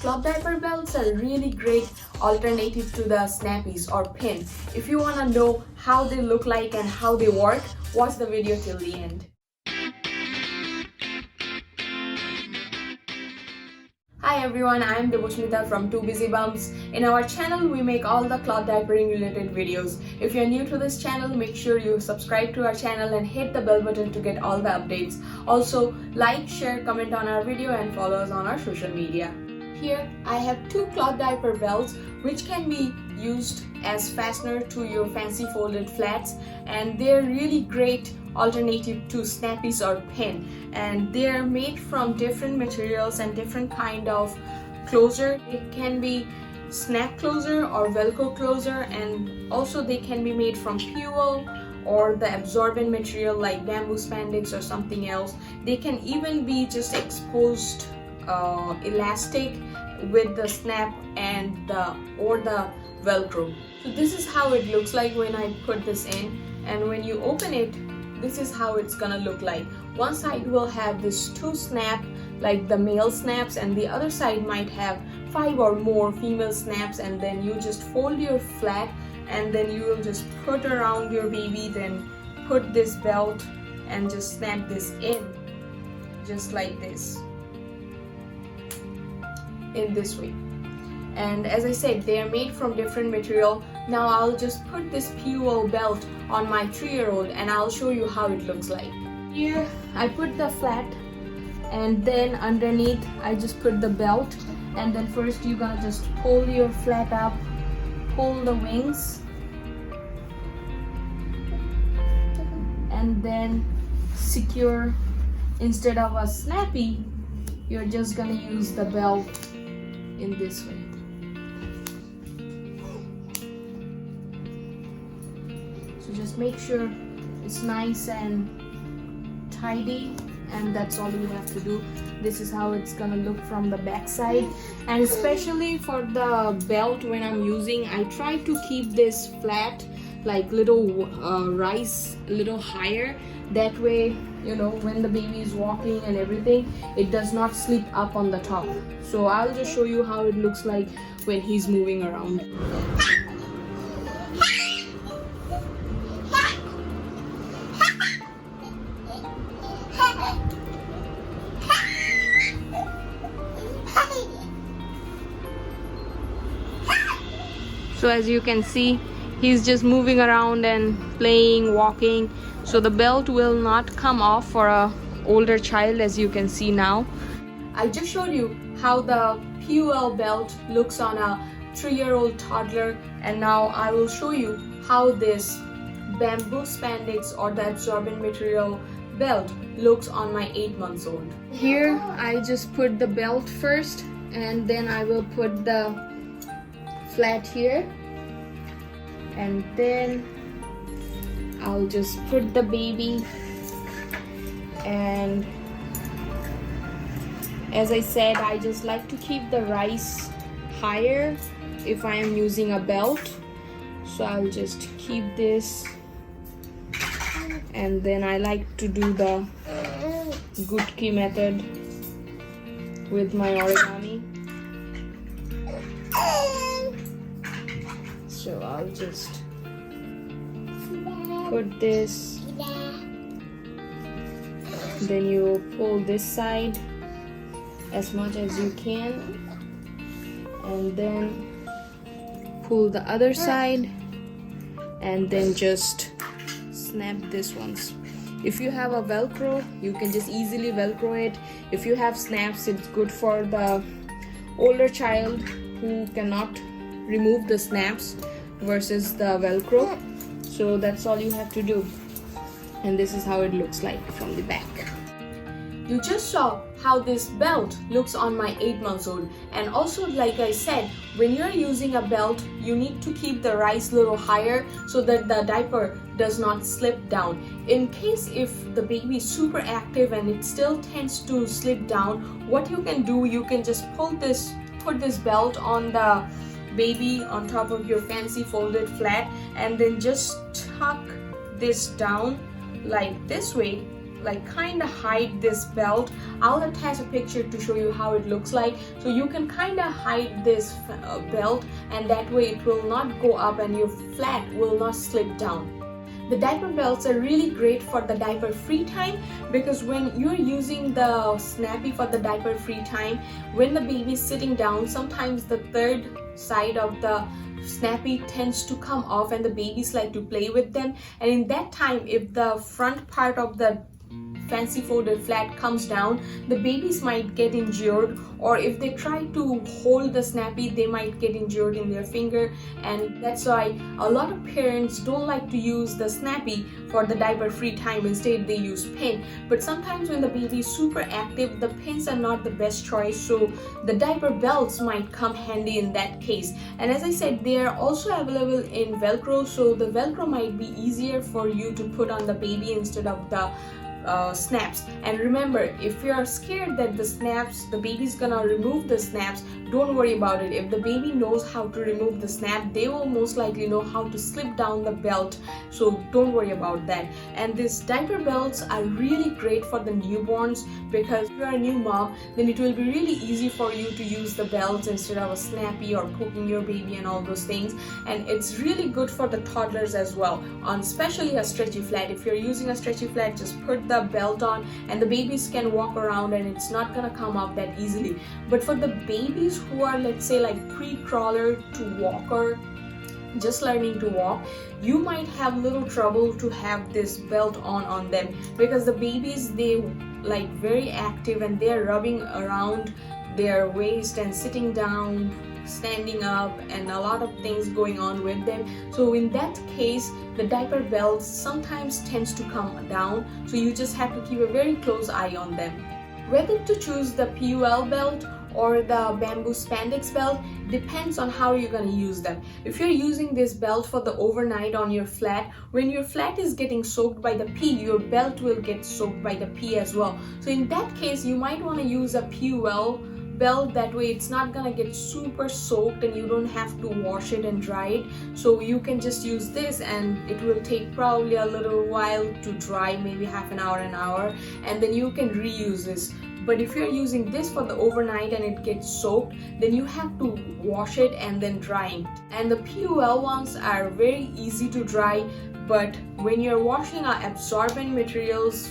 Cloth diaper belts are a really great alternative to the snappies or pin. If you want to know how they look like and how they work, watch the video till the end. Hi everyone, I am Devoshmita from Two Busy Bums. In our channel, we make all the cloth diapering related videos. If you're new to this channel, make sure you subscribe to our channel and hit the bell button to get all the updates. Also, like, share, comment on our video and follow us on our social media. Here, I have two cloth diaper belts which can be used as fastener to your fancy folded flats, and they're really great alternative to snappies or pin, and they're made from different materials and different kind of closure. It can be snap closure or velcro closure, and also they can be made from fuel or the absorbent material like bamboo spandex or something else. They can even be just exposed elastic with the snap and the velcro. So this is how it looks like when I put this in, and when you open it, this is how it's gonna look like. One side will have this two snap like the male snaps, and the other side might have 5 or more female snaps, and then you just fold your flat and then you will just put around your baby, then put this belt and just snap this in just like this, in this way. And as I said, they are made from different material. Now I'll just put this fuel belt on my 3-year-old and I'll show you how it looks like. Here I put the flat, and then underneath I just put the belt, and then first you're gonna just pull your flat up, pull the wings, and then secure. Instead of a snappy, you're just gonna use the belt in this way. So just make sure it's nice and tidy, and that's all you have to do. This is how it's gonna look from the back side. And especially for the belt, when I'm using, I try to keep this flat like little rise a little higher. That way, you know, when the baby is walking and everything, it does not slip up on the top. So I'll just show you how it looks like when he's moving around. So as you can see, he's just moving around and playing, walking. So the belt will not come off for a older child, as you can see now. I just showed you how the PUL belt looks on a 3-year-old toddler, and now I will show you how this bamboo spandex or the absorbent material belt looks on my 8-month-old. Here I just put the belt first, and then I will put the flat here, and then I'll just put the baby. And as I said, I just like to keep the rise higher if I am using a belt, so I'll just keep this, and then I like to do the good key method with my origami. So I'll just put this, then you pull this side as much as you can, and then pull the other side, and then just snap this once. If you have a velcro, you can just easily velcro it. If you have snaps, it's good for the older child who cannot remove the snaps versus the velcro. So that's all you have to do, and this is how it looks like from the back. You just saw how this belt looks on my 8-month-old, and also, like I said, when you're using a belt, you need to keep the rise a little higher so that the diaper does not slip down. In case if the baby is super active and it still tends to slip down, what you can do, you can just put this belt on the baby on top of your fancy folded flat, and then just tuck this down like this way, like kind of hide this belt. I'll attach a picture to show you how it looks like. So you can kind of hide this belt, and that way it will not go up and your flat will not slip down. The diaper belts are really great for the diaper free time, because when you're using the snappy for the diaper free time, when the baby is sitting down, sometimes the third side of the snappy tends to come off and the babies like to play with them, and in that time if the front part of the fancy folded flat comes down, the babies might get injured, or if they try to hold the snappy they might get injured in their finger, and that's why a lot of parents don't like to use the snappy for the diaper free time. Instead they use pin, but sometimes when the baby is super active the pins are not the best choice, so the diaper belts might come handy in that case. And as I said, they are also available in Velcro, so the Velcro might be easier for you to put on the baby instead of the snaps. And remember, if you are scared that the baby's gonna remove the snaps, don't worry about it. If the baby knows how to remove the snap, they will most likely know how to slip down the belt, so don't worry about that. And these diaper belts are really great for the newborns, because if you are a new mom, then it will be really easy for you to use the belts instead of a snappy or poking your baby and all those things. And it's really good for the toddlers as well, on especially a stretchy flat. If you're using a stretchy flat, just put the belt on and the babies can walk around and it's not gonna come up that easily. But for the babies who are, let's say, like pre-crawler to walker, just learning to walk, you might have little trouble to have this belt on them, because the babies, they like very active and they're rubbing around their waist and sitting down, standing up, and a lot of things going on with them. So in that case, the diaper belts sometimes tends to come down, so you just have to keep a very close eye on them. Whether to choose the PUL belt or the bamboo spandex belt depends on how you're going to use them. If you're using this belt for the overnight on your flat, when your flat is getting soaked by the pee, your belt will get soaked by the pee as well. So in that case, you might want to use a PUL belt. That way it's not gonna get super soaked and you don't have to wash it and dry it. So you can just use this, and it will take probably a little while to dry, maybe half an hour, and then you can reuse this. But if you're using this for the overnight and it gets soaked, then you have to wash it and then dry it. And the PUL ones are very easy to dry, but when you're washing our absorbent materials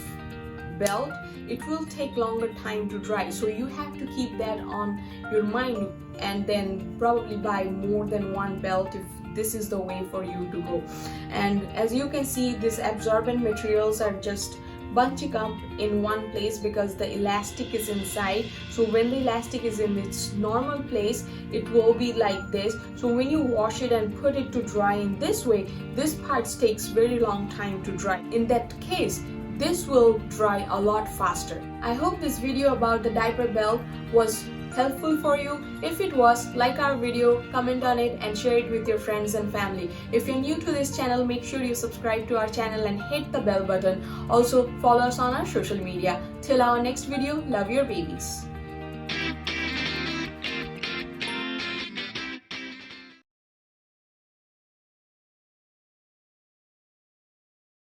belt, it will take longer time to dry, so you have to keep that on your mind, and then probably buy more than one belt if this is the way for you to go. And as you can see, these absorbent materials are just bunching up in one place because the elastic is inside. So when the elastic is in its normal place, it will be like this. So when you wash it and put it to dry in this way, this part takes very long time to dry. In that case, this will dry a lot faster. I hope this video about the diaper belt was helpful for you. If it was, like our video, comment on it and share it with your friends and family. If you're new to this channel, make sure you subscribe to our channel and hit the bell button. Also follow us on our social media. Till our next video, love your babies.